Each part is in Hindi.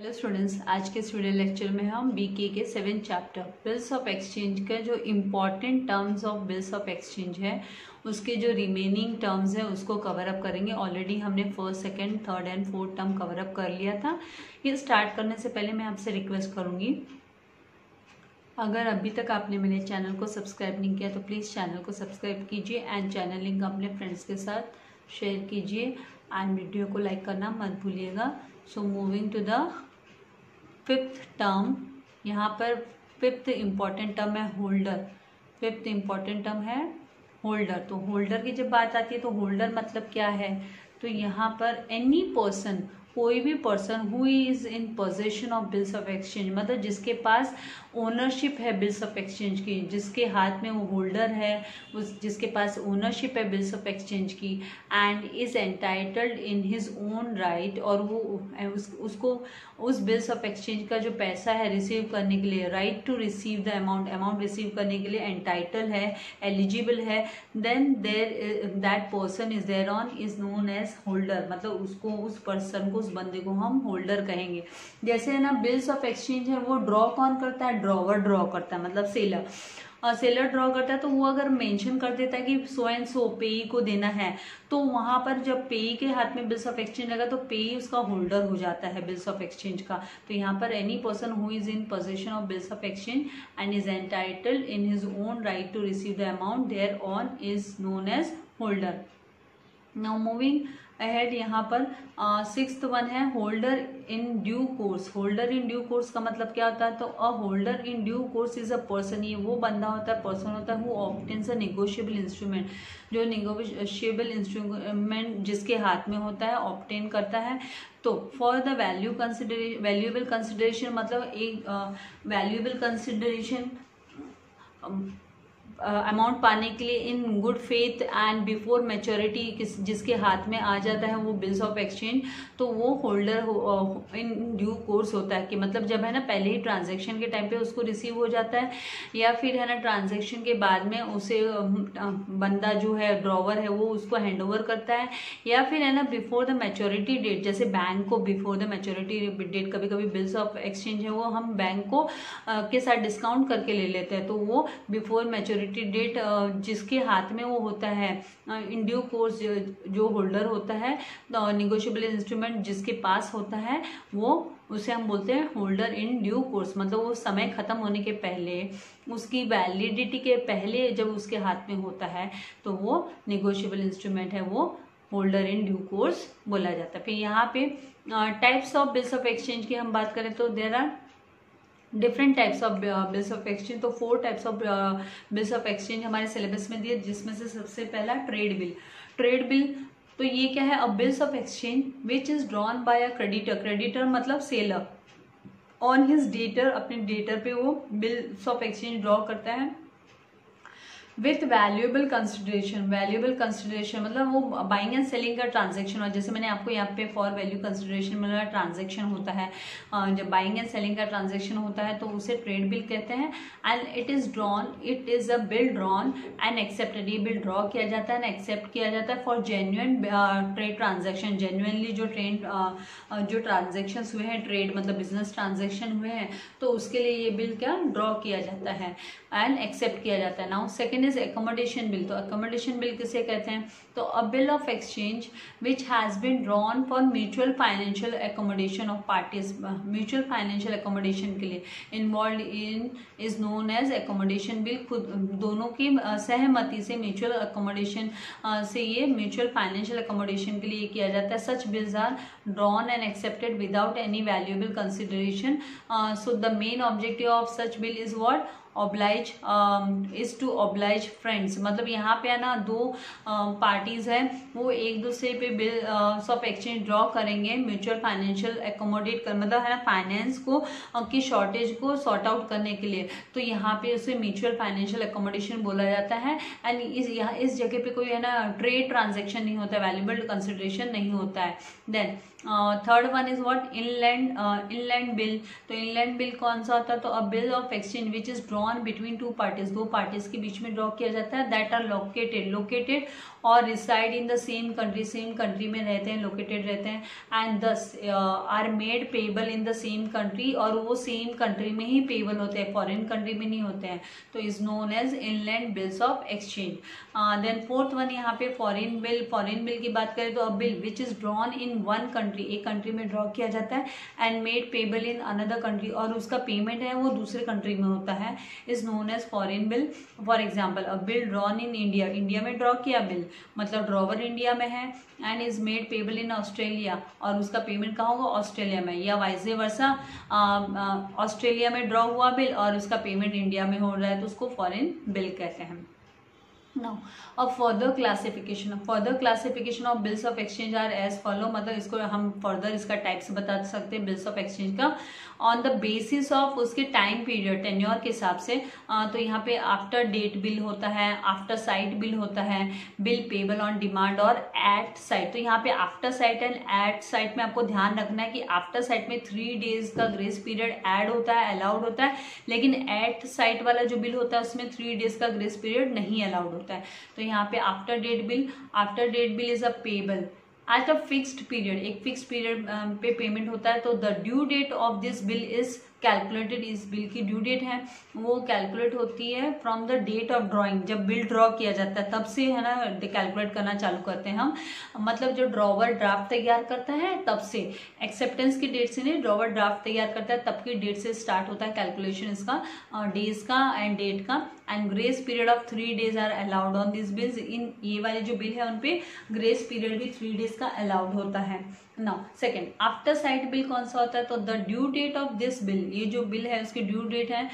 हेलो स्टूडेंट्स, आज के स्टूडेंट लेक्चर में हम बीके के 7th chapter bills of exchange का जो important terms of bills of exchange है उसके जो रिमेनिंग टर्म्स है उसको कवर अप करेंगे। ऑलरेडी हमने first, second, third and fourth term cover up कर लिया था। ये स्टार्ट करने से पहले मैं आपसे रिक्वेस्ट करूँगी, अगर अभी तक आपने मेरे चैनल को सब्सक्राइब नहीं किया तो प्लीज़ चैनल को सब्सक्राइब कीजिए एंड चैनल लिंक अपने फ्रेंड्स के साथ शेयर कीजिए एंड वीडियो को लाइक करना मत भूलिएगा। So moving to the fifth term, यहाँ पर फिफ्थ इम्पॉर्टेंट टर्म है होल्डर। फिफ्थ इम्पॉर्टेंट टर्म है होल्डर। तो होल्डर की जब बात आती है तो होल्डर मतलब क्या है, तो यहाँ पर एनी पर्सन, कोई भी person who is in possession of bills of exchange, मतलब जिसके पास ओनरशिप है बिल्स ऑफ एक्सचेंज की, जिसके हाथ में वो होल्डर है, उस जिसके पास ओनरशिप है बिल्स ऑफ एक्सचेंज की and is entitled in his own right, और वो उसको उस बिल्स ऑफ एक्सचेंज का जो पैसा है रिसीव करने के लिए, right to receive the amount receive करने के लिए एंटाइटल है, एलिजिबल है, then there that person is there on is known as holder. मतलब उसको, उस पर्सन को, उस बंदे को हम होल्डर कहेंगे। जैसे है ना बिल्स ऑफ एक्सचेंज है वो ड्रॉ कौन करता है, ड्रॉवर ड्रॉ करता है, मतलब सेलर। सेलर ड्रॉ करता है तो वो अगर मेंशन कर देता है कि सो एंड सो पेई को देना है, तो वहां पर जब पेई के हाथ में बिल्स ऑफ एक्सचेंज लगा तो पेई उसका होल्डर हो जाता है बिल्स ऑफ एक्सचेंज का। तो यहाँ पर any person who is in possession of bills of exchange and is entitled in his own right to receive the amount there on is known as holder. Now moving ahead, यहाँ पर सिक्स्थ वन है holder in due course. Holder in due course का मतलब क्या होता है, तो a holder in due course is a person, ये वो बंदा होता है, पर्सन होता है who obtains a negotiable instrument, जो नेगोशिएबल इंस्ट्रूमेंट जिसके हाथ में होता है ऑब्टेन करता है। तो फॉर द वैल्यूएबल कंसिडरेशन, मतलब एक वैल्यूएबल कंसिडरेशन अमाउंट पाने के लिए in good faith and before maturity जिसके हाथ में आ जाता है वो बिल्स ऑफ एक्सचेंज, तो वो होल्डर इन ड्यू कोर्स होता है। कि मतलब जब है ना पहले ही ट्रांजैक्शन के टाइम पे उसको रिसीव हो जाता है, या फिर है ना ट्रांजैक्शन के बाद में उसे बंदा जो है ड्रॉवर है वो उसको हैंड ओवर करता है, या फिर है ना बिफोर द मैच्योरिटी डेट, जैसे बैंक को बिफोर द मैच्योरिटी डेट, कभी कभी बिल्स ऑफ एक्सचेंज है वो हम बैंक को के साथ डिस्काउंट करके ले लेते हैं, तो वो बिफोर मैच्योरिटी डेट जिसके हाथ में वो होता है इन ड्यू कोर्स, जो होल्डर होता है नेगोशिएबल इंस्ट्रूमेंट जिसके पास होता है, वो उसे हम बोलते हैं होल्डर इन ड्यू कोर्स। मतलब वो समय खत्म होने के पहले, उसकी वैलिडिटी के पहले जब उसके हाथ में होता है तो वो नेगोशिएबल इंस्ट्रूमेंट है, वो होल्डर इन ड्यू कोर्स बोला जाता है। फिर यहाँ पे types of bills of exchange की हम बात करें तो there are different types of bills of exchange. तो 4 types of bills of exchange हमारे सिलेबस में दिए, जिसमें से सबसे पहला ट्रेड बिल। ट्रेड बिल तो ये क्या है, अ bills of exchange which is drawn by a creditor. Creditor मतलब सेलर ऑन हिज डेटर, अपने डेटर पे वो बिल्स ऑफ एक्सचेंज ड्रॉ करता है with valuable consideration. Valuable consideration मतलब वो बाइंग एंड सेलिंग का ट्रांजैक्शन हो, जैसे मैंने आपको यहाँ पे फॉर वैल्यू कंसिडरेशन मतलब ट्रांजैक्शन होता है, जब बाइंग एंड सेलिंग का ट्रांजैक्शन होता है तो उसे ट्रेड बिल कहते हैं। And it is drawn, it is a bill drawn and accepted, ये बिल ड्रॉ किया जाता है एंड एक्सेप्ट किया जाता है for genuine trade transaction. Genuinely जो ट्रांजेक्शन हुए हैं, ट्रेड मतलब बिजनेस ट्रांजेक्शन हुए हैं, तो उसके लिए ये बिल क्या ड्रॉ किया जाता है एंड एक्सेप्ट किया जाता है। Now second is accommodation bill. तो एकोमोडेशन बिल किसे कहते हैं, तो a bill of exchange which has been drawn for mutual financial accommodation of parties. Mutual financial accommodation के लिए involve in is known as accommodation bill. खुद दोनों की सहमति से म्यूचुअल एकोमोडेशन से ये म्यूचुअल फाइनेंशियल एकोमोडेशन के लिए किया जाता है। Such bills are drawn and accepted without any valuable consideration. So the main objective of such bill is what, oblige is to oblige friends. मतलब यहाँ पे है ना दो पार्टीज हैं, वो एक दूसरे पे बिल ऑफ एक्सचेंज ड्रॉ करेंगे म्यूचुअल फाइनेंशियल एकोमोडेट कर, मतलब है ना फाइनेंस को की शॉर्टेज को सॉर्ट आउट करने के लिए, तो यहाँ पे उसे म्यूचुअल फाइनेंशियल एकोमोडेशन बोला जाता है। एंड इस जगह पे कोई है ना ट्रेड ट्रांजेक्शन नहीं होता है, वैल्यूएबल कंसिडरेशन नहीं होता है। Then third one is what, inland bill. तो इनलैंड बिल कौन सा होता है, तो a bill of exchange which is drawn between two parties, दो पार्टीज के बीच में ड्रॉ ड्रॉ किया जाता है दैट आर लोकेटेड और reside in the same country में रहते हैं, लोकेटेड रहते हैं, and thus are made payable in the same country, और वो सेम कंट्री में ही पेबल होते हैं, फॉरेन कंट्री में नहीं होते हैं, तो is known as inland bills of exchange. Then fourth one यहाँ पे फॉरेन बिल की बात करें तो a bill which is drawn in one country, एक कंट्री में ड्रॉ किया जाता है, and made payable in another country, और उसका पेमेंट है वो दूसरे कंट्री में होता है, is known as foreign bill. For example a bill drawn in India, India में ड्रॉ किया बिल, मतलब ड्रॉवर इंडिया में है, and is made payable in Australia, और उसका पेमेंट कहाँ होगा, ऑस्ट्रेलिया में, या वाइस वर्सा ऑस्ट्रेलिया में ड्रॉ हुआ बिल और उसका पेमेंट इंडिया में हो रहा है, तो उसको फॉरेन बिल कहते हैं। Now, a further classification of bills of exchange are as follow, मतलब इसको हम फर्दर इसका टाइप्स बता सकते हैं बिल्स ऑफ एक्सचेंज का ऑन द बेसिस ऑफ उसके टाइम पीरियड टेन्योर के हिसाब से। तो यहाँ पे आफ्टर डेट बिल होता है, आफ्टर साइट बिल होता है, बिल पेबल ऑन डिमांड और एट साइट। तो यहाँ पे after sight and at sight में आपको ध्यान रखना है कि आफ्टर साइट में 3 डेज का ग्रेस पीरियड ऐड होता है, अलाउड होता है, लेकिन एट साइट वाला जो बिल होता है उसमें 3 डेज का ग्रेस पीरियड नहीं अलाउड होता है। तो यहाँ पे after date bill is a payable at a fixed period, एक फिक्स्ड पीरियड पे पेमेंट होता है, तो the due date of this bill is calculated, इस बिल की ड्यू डेट है वो कैलकुलेट होती है from the date of drawing, जब बिल ड्रॉ किया जाता है तब से है ना कैलकुलेट करना चालू करते हैं हम, मतलब जो ड्रॉवर ड्राफ्ट तैयार करता है तब से, एक्सेप्टेंस की डेट से नहीं, ड्रॉवर ड्राफ्ट तैयार करता है तब की डेट से स्टार्ट होता है कैलकुलेशन इसका, डेज का एंड डेट का, and grace period of 3 days are allowed on this bills, इन ये वाले जो बिल है उनपे ग्रेस पीरियड भी 3 डेज का अलाउड होता है। Now second after sight bill कौन सा होता है, तो the due date of this bill, ये जो बिल है उसकी ड्यू डेट है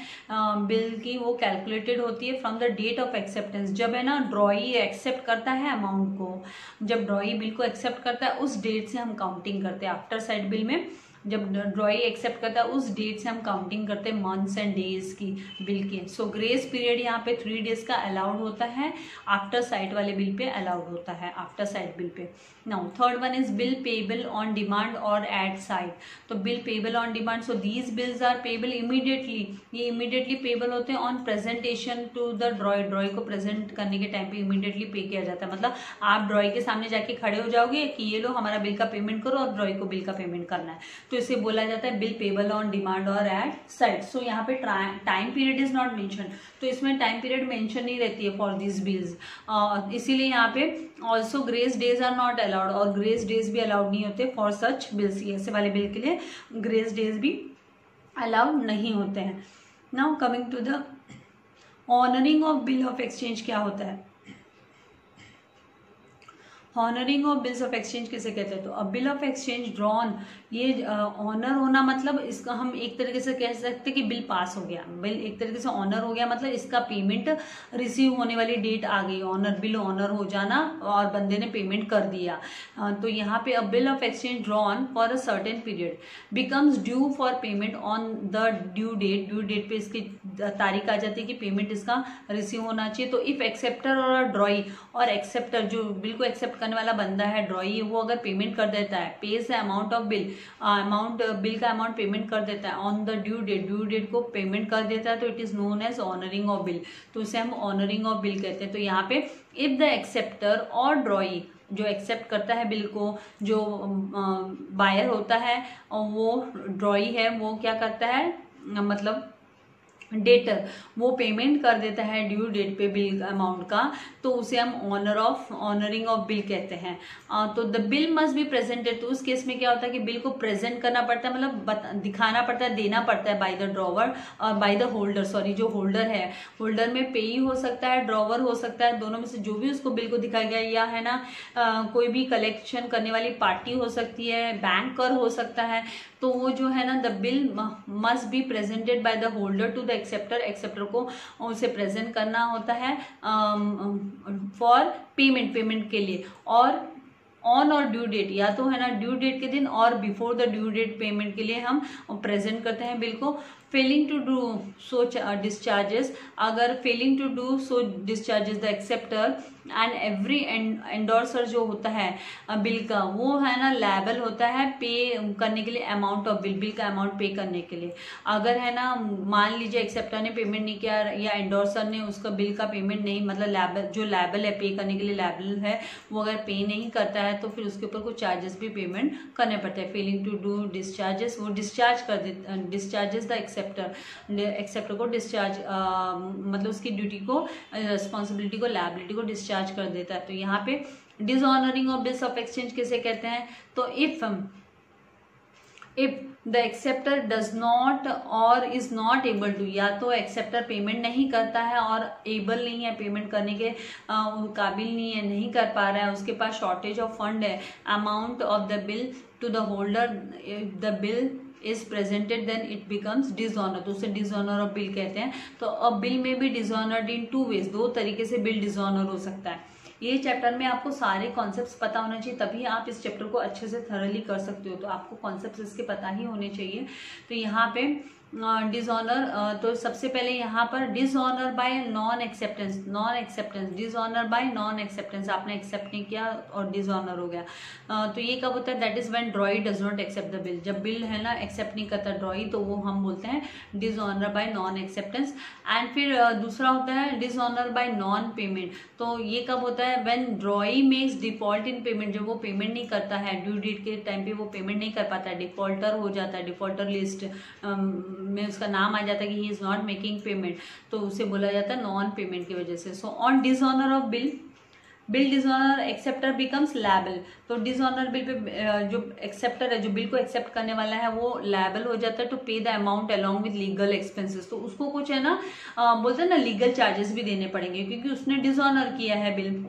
बिल की वो कैलकुलेटेड होती है from the date of acceptance, जब है ना ड्रॉई एक्सेप्ट करता है अमाउंट को, जब ड्रॉई बिल को एक्सेप्ट करता है उस डेट से हम काउंटिंग करते हैं। आफ्टर साइट बिल में जब ड्रॉई एक्सेप्ट करता है उस डेट से हम काउंटिंग करते हैं मंथ्स एंड डेज की बिल की। सो ग्रेस पीरियड यहाँ पे 3 डेज का अलाउड होता है, आफ्टर साइट वाले बिल पे अलाउड होता है, आफ्टर साइट बिल पे। Now third one is bill payable on demand और एट साइट, तो bill payable on demand, so these bills are payable immediately, ये इमीडिएटली पेबल होते हैं on presentation to the drawee, drawee को प्रेजेंट करने के टाइम पे इमीडिएटली पे किया जाता है, मतलब आप ड्रॉई के सामने जाके खड़े हो जाओगे कि ये लो हमारा बिल का पेमेंट करो, और ड्रॉई को बिल का पेमेंट करना है, तो इसे बोला जाता है बिल पेबल ऑन डिमांड और एट साइट। सो यहाँ पे time period is not mention, तो इसमें टाइम पीरियड मेंशन नहीं रहती है फॉर दिस बिल्स, इसीलिए यहाँ पे also grace days are not allowed, और ग्रेस डेज भी अलाउड नहीं होते फॉर सच बिल्स, ऐसे वाले बिल के लिए ग्रेस डेज भी अलाउड नहीं होते हैं। Now coming to the honouring of bill of exchange, क्या होता है honouring of bills of exchange किसे कहते हैं, तो a bill of exchange drawn, ये ऑनर होना मतलब इसका हम एक तरीके से कह सकते हैं कि बिल पास हो गया, बिल एक तरीके से ऑनर हो गया, मतलब इसका पेमेंट रिसीव होने वाली डेट आ गई, ऑनर बिल ऑनर हो जाना और बंदे ने पेमेंट कर दिया। तो यहाँ पे a bill of exchange drawn for a certain period becomes due for payment on the due date पे इसकी तारीख आ जाती है कि पेमेंट इसका रिसीव होना चाहिए। तो इफ एक्सेप्टर और ड्रॉई, और एक्सेप्टर जो बिल को एक्सेप्ट करने वाला बंदा है ड्रॉई, वो अगर पेमेंट कर देता है, pays the amount of bill, bill का अमाउंट पेमेंट कर देता है ऑन द ड्यू डेट को पेमेंट कर देता है, तो it is known as honouring of bill, तो उसे हम ऑनरिंग ऑफ बिल कहते हैं। तो यहाँ पे इफ द एक्सेप्टर और ड्रॉई, जो एक्सेप्ट करता है बिल को, जो बायर होता है और वो ड्रॉई है, वो क्या करता है, मतलब डेटर, वो पेमेंट कर देता है ड्यू डेट पे बिल अमाउंट का, तो उसे हम ऑनरिंग ऑफ बिल कहते हैं। तो the bill must be presented, तो उस केस में क्या होता है कि बिल को प्रेजेंट करना पड़ता है, मतलब दिखाना पड़ता है, देना पड़ता है बाय द ड्रॉवर और बाय द होल्डर, सॉरी जो होल्डर है, होल्डर में पेई हो सकता है, ड्रॉवर हो सकता है, दोनों में से जो भी उसको बिल को दिखाया गया, या है ना कोई भी कलेक्शन करने वाली पार्टी हो सकती है, बैंकर हो सकता है, तो वो जो है ना the bill must be presented by the holder to the acceptor को उसे प्रेजेंट करना होता है फॉर पेमेंट के लिए, और ऑन और ड्यू डेट, या तो है ना ड्यू डेट के दिन और before the due date payment के लिए हम प्रेजेंट करते हैं बिल को। Failing to do so discharges, अगर failing to do so discharges the acceptor and every endorser जो होता है बिल का, वो है ना लायबल होता है पे करने के लिए अमाउंट ऑफ बिल, बिल का अमाउंट पे करने के लिए। अगर है ना मान लीजिए एक्सेप्टर ने पेमेंट नहीं किया या एंडोर्सर ने उसका बिल का पेमेंट नहीं, मतलब लायबल जो लायबल है पे करने के लिए लायबल है, वो अगर पे नहीं करता है तो फिर उसके ऊपर कुछ चार्जेस भी पेमेंट करने पड़ते हैं। फेलिंग टू डू डिस्चार्जेस, वो डिस्चार्ज कर देते, डिस्चार्जेस द एक्सेप्टर को डिस्चार्ज मतलब उसकी ड्यूटी को, रिस्पॉन्सिबिलिटी को, लायबिलिटी को डिस्चार्ज कर देता है। तो यहाँ पे डिसऑनरिंग ऑफ बिल्स ऑफ एक्सचेंज किसे कहते हैं? तो if the acceptor does not और इज नॉट एबल टू, या तो एक्सेप्टर पेमेंट नहीं करता है और एबल नहीं है, पेमेंट करने के काबिल नहीं है, नहीं कर पा रहा है, उसके पास शॉर्टेज ऑफ फंड है, amount of the bill to the holder, the bill is presented then it becomes dishonour, तो उसे डिसऑनर ऑफ बिल कहते हैं। तो अब बिल में भी डिसऑनर्ड इन टू वेज, दो तरीके से बिल डिसऑनर हो सकता है। ये चैप्टर में आपको सारे कॉन्सेप्ट्स पता होना चाहिए, तभी आप इस चैप्टर को अच्छे से थरली कर सकते हो। तो आपको कॉन्सेप्ट्स इसके पता ही होने चाहिए। तो यहाँ पे डिसऑनर, तो सबसे पहले यहाँ पर dishonour bye non acceptance, non acceptance, dishonour bye non acceptance, आपने एक्सेप्ट नहीं किया और डिसऑनर हो गया। तो ये कब होता है? That is when drawee does not accept the bill, जब बिल है ना एक्सेप्ट नहीं करता ड्रॉई, तो वो हम बोलते हैं dishonour bye non acceptance. And फिर दूसरा होता है डिसऑनर बाय नॉन पेमेंट, तो ये कब होता है? When ड्रॉई makes default in payment, जब वो पेमेंट नहीं करता है, ड्यू डेट के टाइम पे वो पेमेंट नहीं कर पाता है, डिफॉल्टर हो जाता है, डिफॉल्टर लिस्ट में उसका नाम आ जाता है कि he is not making payment, तो उसे बोला जाता है नॉन पेमेंट की वजह से। So on dishonour of bill, bill dishonour acceptor becomes liable, तो डिसऑनर बिल पे जो एक्सेप्टर है, जो बिल को एक्सेप्ट करने वाला है, वो लायबल हो जाता है टू पे the amount along with legal expenses. तो उसको कुछ है ना बोलते हैं ना लीगल चार्जेस भी देने पड़ेंगे, क्योंकि उसने डिसऑनर किया है बिल,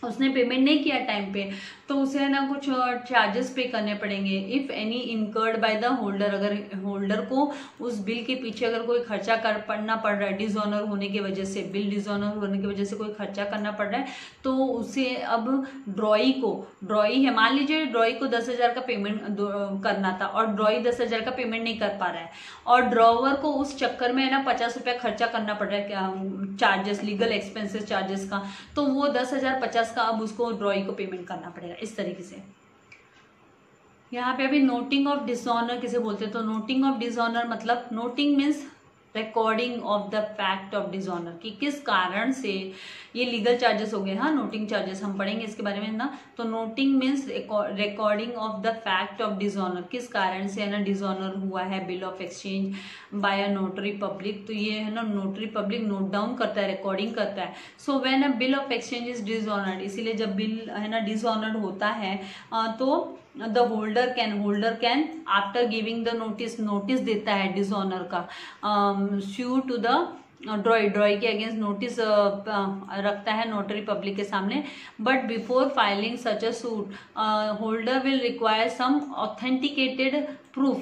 उसने पेमेंट नहीं किया टाइम पे, तो उसे है ना कुछ चार्जेस पे करने पड़ेंगे। If any incurred by the holder, अगर होल्डर को उस बिल के पीछे अगर कोई खर्चा करना पड़ रहा है डिसऑनर होने की वजह से, बिल डिसऑनर होने की वजह से कोई खर्चा करना पड़ रहा है, तो उसे अब ड्रॉई को, ड्रॉई है, मान लीजिए ड्रॉई को 10,000 का पेमेंट करना था और ड्रॉई 10,000 का पेमेंट नहीं कर पा रहा है, और ड्रॉवर को उस चक्कर में है ना 50 रुपया खर्चा करना पड़ रहा है चार्जेस, लीगल एक्सपेंसेस चार्जेस का, तो वो 10,000 50 का अब उसको ड्रॉई को पेमेंट करना पड़ेगा, इस तरीके से। यहाँ पे अभी नोटिंग ऑफ डिसऑनर किसे बोलते हैं? तो नोटिंग ऑफ डिसऑनर मतलब, noting means recording of the fact of dishonour, कि किस कारण से ये लीगल चार्जेस हो गए, हाँ नोटिंग चार्जेस हम पढ़ेंगे इसके बारे में ना। तो noting means recording of the fact of dishonour, किस कारण से है ना डिसऑनर हुआ है bill of exchange bye a notary public, तो ये है ना नोटरी पब्लिक नोट डाउन करता है, रिकॉर्डिंग करता है। So when a bill of exchange is dishonoured, इसीलिए जब बिल है ना डिसऑनर्ड होता है तो the holder can after giving the notice देता है डिसऑनर का, स्यू टू द ड्रॉई के अगेंस्ट नोटिस रखता है नोटरी पब्लिक के सामने। But before filing such a suit holder will require some authenticated proof,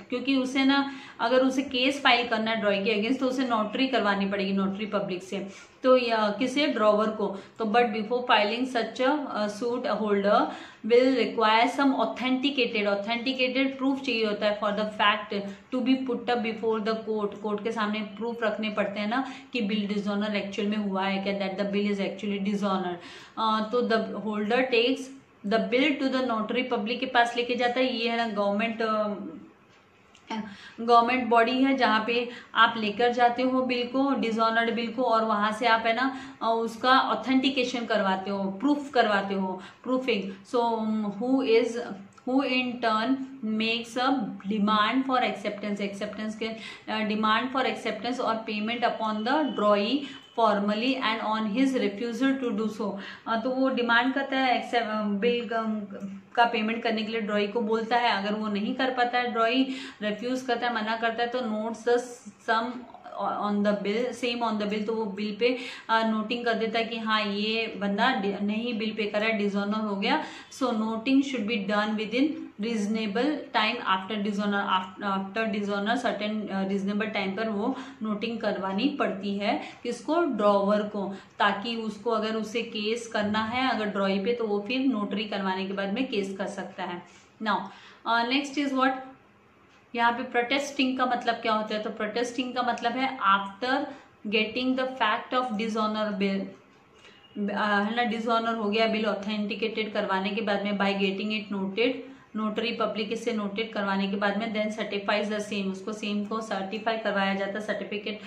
क्योंकि उसे ना अगर उसे केस फाइल करना है ड्रॉई के अगेंस्ट, तो उसे नोटरी करवानी पड़ेगी नोटरी पब्लिक से, तो किसे? ड्रॉवर को। तो but before filing such a suit holder will require some authenticated proof चाहिए होता है for the fact to be put up before the court के सामने प्रूफ रखने पड़ते हैं ना कि बिल डिसऑनर एक्चुअल में हुआ है क्या, that the bill is actually dishonour. तो the holder takes the bill to the notary public के पास लेके जाता है, ये है ना गवर्नमेंट बॉडी है जहाँ पे आप लेकर जाते हो बिल को, डिसऑनर्ड बिल को, और वहां से आप है ना उसका ऑथेंटिकेशन करवाते हो, प्रूफ करवाते हो, proofing. So who in turn makes a demand for acceptance के डिमांड फॉर एक्सेप्टेंस और payment upon the drawee formally and on his refusal to do so. तो वो डिमांड करता है बिल का पेमेंट करने के लिए, ड्रॉई को बोलता है, अगर वो नहीं कर पाता है, ड्रॉई रिफ्यूज करता है, मना करता है, तो notes the sum on the bill, same on the bill, तो वो बिल पे नोटिंग कर देता है कि हाँ ये बंदा नहीं बिल पे कर रहा है, डिसऑनर हो गया। So noting should be done within reasonable time after dishonour certain reasonable time पर वो नोटिंग करवानी पड़ती है किसको? ड्रॉवर को, ताकि उसको अगर उसे केस करना है अगर ड्रॉई पे, तो वो फिर नोटरी करवाने के बाद में केस कर सकता है। नाउ नेक्स्ट इज व्हाट, यहाँ पे प्रोटेस्टिंग का मतलब क्या होता है, तो प्रोटेस्टिंग का मतलब है after getting the fact of dishonour bill, है ना, डिसऑनर हो गया बिल ऑथेंटिकेटेड करवाने के बाद में, by getting it noted, notary public इसे नोटेड करवाने के बाद में, देन सर्टिफाइज द सेम, उसको सेम को सर्टिफाई करवाया जाता है, certificate,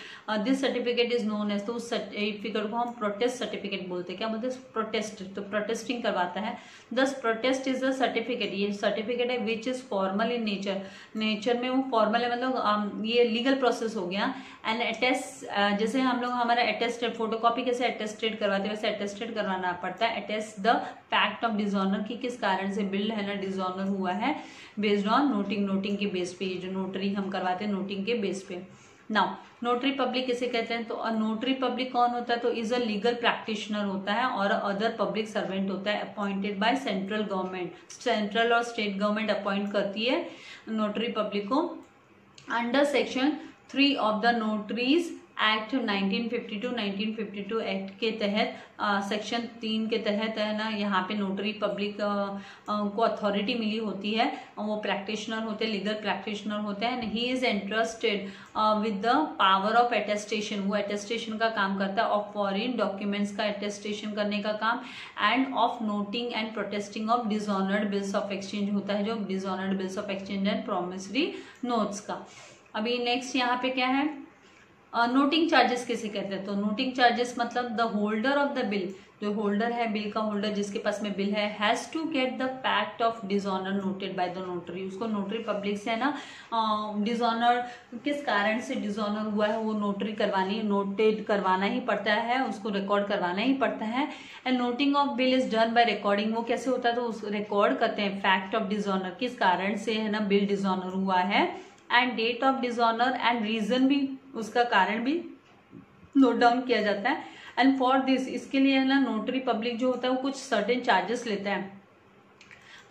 this certificate is known as, तो उस सर्टिफिकेट को हम प्रोटेस्ट सर्टिफिकेट बोलते हैं, क्या बोलते हैं, प्रोटेस्ट, तो प्रोटेस्टिंग करवाता है। दस प्रोटेस्ट इज द सर्टिफिकेट, ये सर्टिफिकेट है which is formal in nature, nature में वो फॉर्मल है, मतलब ये लीगल प्रोसेस हो गया। एंड अटेस्ट, जैसे हम लोग हमारा अटेस्टेड फोटोकॉपी कैसे अटेस्टेड करवाते हैं वैसे अटेस्टेड करवाना पड़ता है, attest the fact of dishonour, की किस कारण से बिल है ना डिसऑनर हुआ है, बेस्ड ऑन नोटिंग, नोटिंग के बेस पे, ये जो नोटरी हम करवाते हैं नोटिंग के बेस पे। नाउ नोटरी पब्लिक किसे कहते हैं, तो नोटरी पब्लिक कौन होता है, तो इज अ लीगल प्रैक्टिशनर होता है और अदर पब्लिक सर्वेंट होता है, appointed by central government, central और स्टेट गवर्नमेंट अपॉइंट करती है नोटरी पब्लिक को। Under section 3 of the notaries act 1952 act के तहत, सेक्शन 3 के तहत है ना, यहाँ पे नोटरी पब्लिक को अथॉरिटी मिली होती है, वो प्रैक्टिशनर होते हैं, लीगल प्रैक्टिशनर होते हैं। He is interested with the power of attestation, वो अटेस्टेशन का काम करता है, ऑफ फॉरेन डॉक्यूमेंट्स का अटेस्टेशन करने का काम, end of noting and protesting of dishonoured bills of exchange होता है, जो dishonoured bills of exchange and promissory notes का। अभी नेक्स्ट यहाँ पे क्या है, नोटिंग चार्जेस किसे कहते हैं, तो नोटिंग चार्जेस मतलब the holder of the bill, जो होल्डर है बिल का होल्डर जिसके पास में बिल है, has to get the fact of dishonour noted by the notary, उसको नोटरी पब्लिक से है ना डिसऑनर किस कारण से डिसऑनर हुआ है वो नोटरी करवानी, नोटेड करवाना ही पड़ता है, उसको रिकॉर्ड करवाना ही पड़ता है। And noting of bill is done by recording, वो कैसे होता है, तो उस रिकॉर्ड करते हैं फैक्ट ऑफ डिसऑनर, किस कारण से है ना बिल डिसऑनर हुआ है, and date of dishonour and reason भी, उसका कारण भी नोट डाउन किया जाता है। एंड फॉर दिस, इसके लिए है ना नोटरी पब्लिक जो होता है वो कुछ सर्टेन चार्जेस लेता है,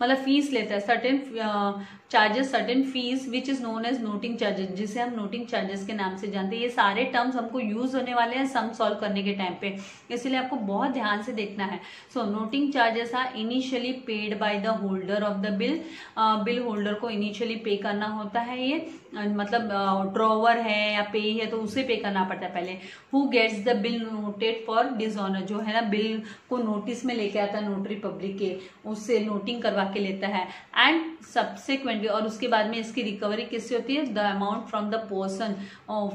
मतलब फीस लेता है, certain charges, certain fees which is known as noting charges, जिसे हम नोटिंग चार्जेस के नाम से जानते हैं। ये सारे टर्म्स हमको यूज होने वाले हैं सम सॉल्व करने के टाइम पे, इसलिए आपको बहुत ध्यान से देखना है। So noting charges are initially paid by the holder of the bill, bill holder को इनिशियली पे करना होता है, ये मतलब ड्रॉवर है या पे है तो उसे पे करना पड़ता है पहले। Who gets the bill noted for dishonour, जो है ना बिल को नोटिस में लेके आता है नोटरी पब्लिक के, उससे नोटिंग करवा के लेता है। एंड सब्सिक्वेंटली, और उसके बाद में इसकी रिकवरी किससे होती है, the amount from the person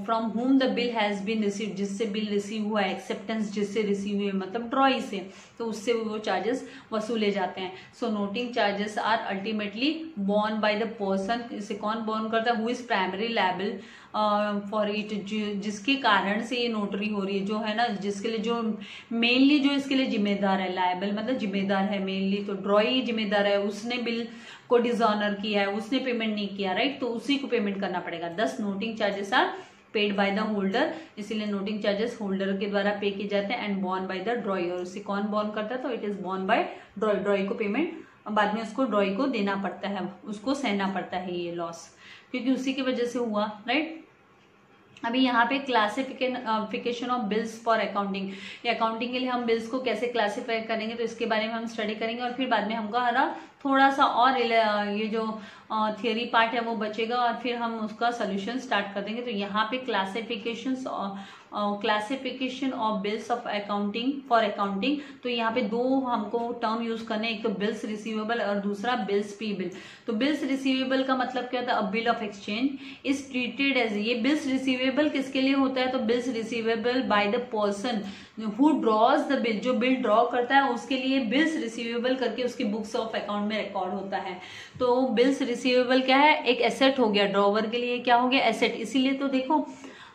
from whom the bill has been receive, जिससे बिल रिसीव हुआ है, एक्सेप्टेंस जिससे रिसीव हुई मतलब ड्रॉई से, तो उससे वो चार्जेस वसूले जाते हैं। So noting charges are ultimately borne by the person, इसे कौन बोर्न करता है, who is primary liable for it, जिसके कारण से ये नोटरी हो रही है, जो है ना जिसके लिए जो मेनली जो इसके लिए जिम्मेदार है, लायबल मतलब जिम्मेदार है मेनली, तो ड्रॉई जिम्मेदार है, उसने बिल को डिसऑनर किया है, उसने पेमेंट नहीं किया, राइट, तो उसी को पेमेंट करना पड़ेगा। 10 noting charges are paid by the holder, इसीलिए नोटिंग चार्जेस होल्डर के द्वारा पे किए जाते हैं, and borne by the drawee, और उसे कौन बॉर्न करता है, तो it is borne by drawee, drawee को पेमेंट बाद में उसको ड्रॉई को देना पड़ता है, उसको सहना पड़ता है ये लॉस, क्योंकि उसी की वजह से हुआ, राइट। अभी यहाँ पे classification of bills for accounting, ये अकाउंटिंग के लिए हम बिल्स को कैसे क्लासिफाई करेंगे तो इसके बारे में हम स्टडी करेंगे, और फिर बाद में हमको है ना थोड़ा सा और ये जो थियरी पार्ट है वो बचेगा, और फिर हम उसका सोल्यूशन स्टार्ट कर देंगे। तो यहाँ पे classification of bills of accounting for accounting, तो यहाँ पे दो हमको टर्म यूज करने, एक तो बिल्स रिसीवेबल और दूसरा बिल्स पेबल। तो बिल्स रिसीवेबल का मतलब क्या होता है, a bill of exchange is treated as, ये बिल्स रिसीवेबल किसके लिए होता है, तो bills receivable by the person who draws the bill, जो बिल ड्रॉ करता है उसके लिए बिल्स रिसीवेबल करके उसकी बुक्स ऑफ अकाउंट में रिकॉर्ड होता है। तो बिल्स रिसीवेबल क्या है, एक एसेट हो गया, ड्रॉवर के लिए क्या हो गया, एसेट। इसीलिए तो देखो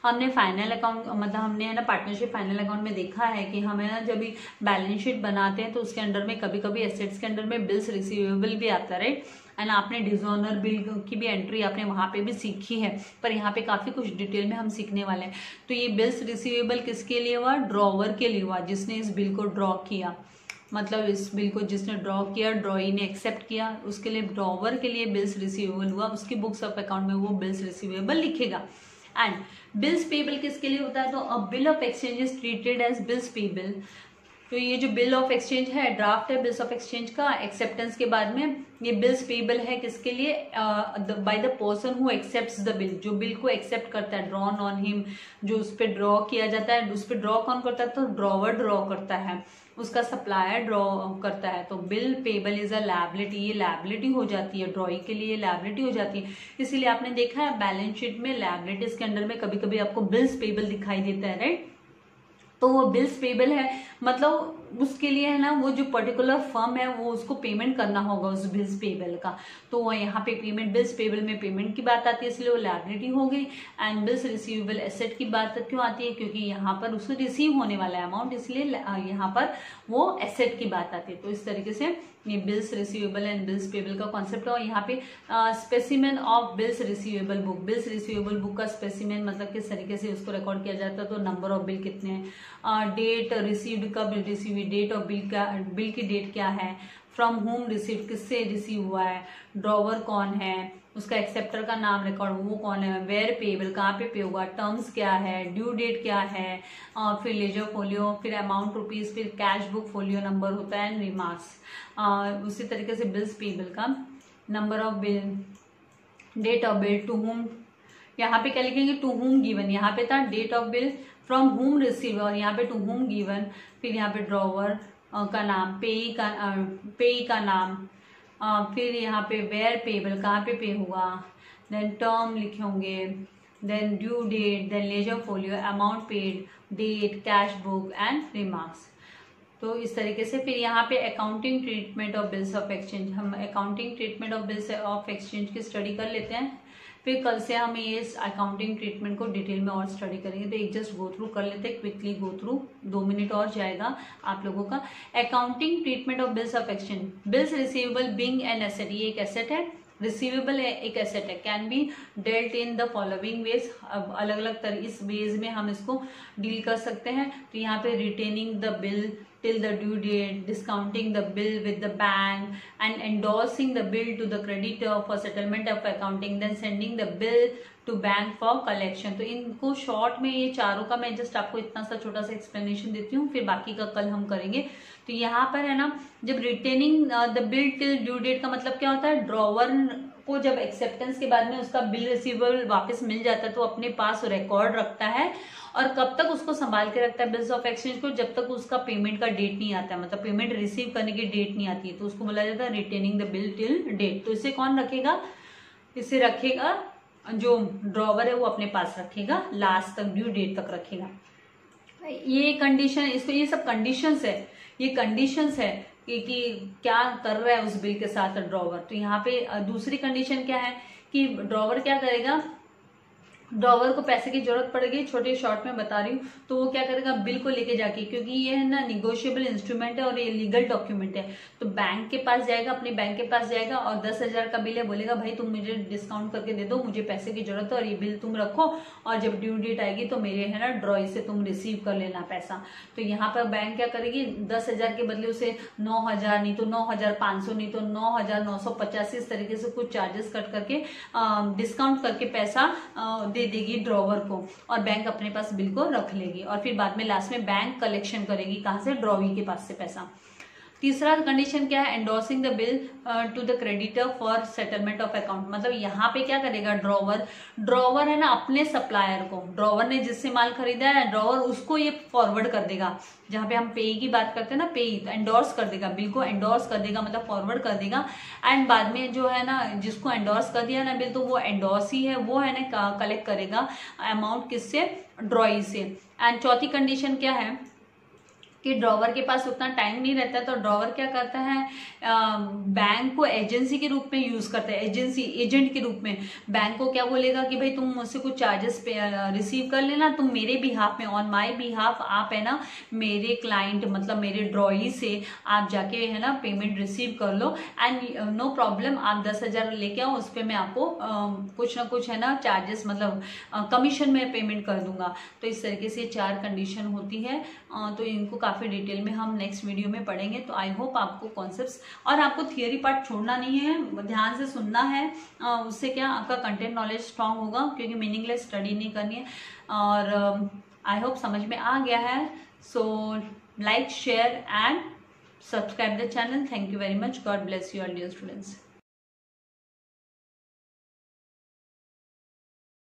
हमने फाइनल अकाउंट मतलब हमने है ना पार्टनरशिप फाइनल अकाउंट में देखा है कि हमें ना जब भी बैलेंस शीट बनाते हैं तो उसके अंडर में कभी कभी एसेट्स के अंडर में बिल्स रिसीवेबल भी आता है, राइट। एंड आपने डिसऑनर बिल की भी एंट्री आपने वहां पे भी सीखी है, पर यहाँ पे काफी कुछ डिटेल में हम सीखने वाले हैं। तो ये बिल्स रिसीवेबल किसके लिए हुआ, ड्रॉवर के लिए हुआ, जिसने इस बिल को ड्रॉ किया, मतलब इस बिल को जिसने ड्रॉ किया, ड्रॉई ने एक्सेप्ट किया, उसके लिए ड्रॉवर के लिए बिल्स रिसीवेबल हुआ, उसकी बुक्स ऑफ अकाउंट में वो बिल्स रिसीवेबल लिखेगा। एंड बिल्स पेबल किसके लिए होता है, तो a bill of exchange is treated as bills payable तो ये जो बिल ऑफ एक्सचेंज है, ड्राफ्ट है बिल्स ऑफ एक्सचेंज का, एक्सेप्टेंस के बाद में ये बिल्स पेबल है किसके लिए, by the person who accepts the bill, जो बिल को एक्सेप्ट करता है, ड्रॉन ऑन हिम, जो उस पर ड्रॉ किया जाता है। उस पर ड्रॉ कौन करता है, तो ड्रॉवर ड्रॉ करता है, उसका सप्लायर ड्रॉ करता है। तो bill payable is a liability, ये लायबिलिटी हो जाती है, ड्रॉइंग के लिए लायबिलिटी हो जाती है। इसीलिए आपने देखा है बैलेंस शीट में लायबिलिटीज के अंडर में कभी कभी आपको बिल्स पेबल दिखाई देता है, राइट। तो वो बिल्स पेबल है, मतलब उसके लिए है ना, वो जो पर्टिकुलर फर्म है वो उसको पेमेंट करना होगा उस बिल्स पेबल का। तो यहाँ पे पेमेंट, बिल्स पेबल में पेमेंट की बात आती है, इसलिए वो लायबिलिटी हो गई। एंड बिल्स रिसीवेबल एसेट की बात क्यों आती है, क्योंकि यहाँ पर उसको रिसीव होने वाला है अमाउंट, इसलिए यहाँ पर वो एसेट की बात आती है। तो इस तरीके से ये bills receivable and bills payable का कॉन्सेप्ट है। और यहाँ पे specimen of bills receivable book, bills receivable book का स्पेसिमेन मतलब किस तरीके से उसको रिकॉर्ड किया जाता है, तो नंबर ऑफ बिल कितने हैं, डेट रिसीव्ड, कब रिसीव, डेट ऑफ बिल का, बिल की डेट क्या है, फ्रॉम होम रिसीव, किससे रिसीव हुआ है, ड्रॉवर कौन है, उसका एक्सेप्टर का नाम रिकॉर्ड, वो कौन है, वेयर पेबल, कहाँ पे पे होगा, टर्म्स क्या है, ड्यू डेट क्या है, फिर लेजर फोलियो, फिर अमाउंट रुपीज, फिर कैश बुक फोलियो नंबर होता है, रिमार्क्स। उसी तरीके से बिल्स पेबल का number of bill, date of bill, to whom, यहाँ पे क्या लिखेंगे, टू होम गिवन, यहाँ पे था date of bill, from whom receive, और यहाँ पे टू होम गिवन, फिर यहाँ पे ड्रॉवर का नाम, पेई का नाम, फिर यहाँ पे वेयर पेबल, कहाँ पे पे हुआ, देन टर्म लिखे होंगे, then due date, then ledger folio, amount paid, date, cash book and remarks. तो इस तरीके से फिर यहाँ पे accounting treatment of bills of exchange, हम accounting treatment of bills of exchange की स्टडी कर लेते हैं। फिर कल से हम ये अकाउंटिंग ट्रीटमेंट को डिटेल में और स्टडी करेंगे। तो एक जस्ट गो थ्रू कर लेते हैं, क्विकली गो थ्रू, 2 मिनट और जाएगा आप लोगों का। Accounting treatment of bills of exchange, bills receivable being an asset, ये एक एसेट है, रिसीवेबल है एक एसेट है, can be dealt in the following veg, अब अलग अलग तरह इस वेज में हम इसको डील कर सकते हैं। तो यहाँ पे retaining the bill till the due date, discounting the bill with the bank and endorsing the bill to the creditor for settlement of accounting, then sending the bill to bank for collection। तो इनको शॉर्ट में ये चारों का मैं जस्ट आपको इतना सा छोटा सा एक्सप्लेनेशन देती हूँ, फिर बाकी का कल हम करेंगे। तो यहाँ पर है ना, जब retaining the bill till due date का मतलब क्या होता है, ड्रॉवर को जब एक्सेप्टेंस के बाद में उसका बिल रिसीवेबल वापस मिल जाता है तो अपने पास रिकॉर्ड रखता है, और कब तक उसको संभाल के रखता है बिल्स ऑफ एक्सचेंज को, जब तक उसका पेमेंट का डेट नहीं आता है, मतलब पेमेंट रिसीव करने की डेट नहीं आती है, तो उसको बोला जाता है retaining the bill till date. तो इसे कौन रखेगा, इसे रखेगा जो ड्रॉवर है वो अपने पास रखेगा, लास्ट तक ड्यू डेट तक रखेगा। ये कंडीशन, इसको ये सब कंडीशंस है, ये कंडीशंस है कि क्या कर रहा है उस बिल के साथ ड्रॉवर। तो यहाँ पे दूसरी कंडीशन क्या है कि ड्रॉवर क्या करेगा, ड्रॉवर को पैसे की जरूरत पड़ेगी, छोटे शॉर्ट में बता रही हूँ, तो वो क्या करेगा, बिल को लेके जाके, क्योंकि ये है ना निगोशिएबल इंस्ट्रूमेंट है और ये लीगल डॉक्यूमेंट है, तो बैंक के पास जाएगा, अपने बैंक के पास जाएगा और 10,000 का बिल है, बोलेगा भाई तुम मुझे डिस्काउंट करके दे दो, मुझे पैसे की जरूरत है और ये बिल तुम रखो, और जब ड्यू डेट आएगी तो मेरे है ना ड्रॉई से तुम रिसीव कर लेना पैसा। तो यहाँ पर बैंक क्या करेगी, 10,000 के बदले उसे 9,000, नहीं तो 9,500, नहीं तो 9,950, इस तरीके से कुछ चार्जेस कट करके डिस्काउंट करके पैसा दे देगी ड्रॉवर को, और बैंक अपने पास बिल को रख लेगी, और फिर बाद में लास्ट में बैंक कलेक्शन करेगी, कहां से, ड्रॉवी के पास से पैसा। तीसरा कंडीशन क्या है, endorsing the bill to the creditor for settlement of account, मतलब यहाँ पे क्या करेगा ड्रॉवर है ना अपने सप्लायर को, ड्रॉवर ने जिससे माल खरीदा है ड्रॉवर उसको ये फॉरवर्ड कर देगा, जहाँ पे हम पेई की बात करते हैं ना, पेई तो एंडोर्स कर देगा, बिल को एंडोर्स कर देगा मतलब फॉरवर्ड कर देगा, एंड बाद में जो है ना जिसको एंडोर्स कर दिया ना बिल, तो वो एंडोर्स ही है, वो है ना कलेक्ट करेगा अमाउंट किससे, ड्रॉई से। एंड चौथी कंडीशन क्या है कि ड्रॉवर के पास उतना टाइम नहीं रहता, तो ड्रॉवर क्या करता है, बैंक को एजेंसी के रूप में यूज करता है, एजेंसी एजेंट के रूप में बैंक को क्या बोलेगा कि भाई तुम मुझसे कुछ चार्जेस रिसीव कर लेना, तुम मेरे बिहाफ में, ऑन माय बिहाफ आप है ना मेरे क्लाइंट मतलब मेरे ड्रॉई से आप जाके है ना पेमेंट रिसीव कर लो, एंड नो प्रॉब्लम, आप 10,000 लेके आओ, उस पर मैं आपको कुछ ना कुछ है ना चार्जेस मतलब कमीशन में पेमेंट कर दूंगा। तो इस तरीके से 4 कंडीशन होती है, तो इनको काफी डिटेल में हम नेक्स्ट वीडियो में पढ़ेंगे। तो आई होप आपको कॉन्सेप्ट्स, और आपको थियरी पार्ट छोड़ना नहीं है, ध्यान से सुनना है, उससे क्या आपका कंटेंट नॉलेज स्ट्रांग होगा, क्योंकि मीनिंगलेस स्टडी नहीं करनी है। और आई होप समझ में आ गया है। So like, share and subscribe the channel. Thank you very much. God bless you all, dear students.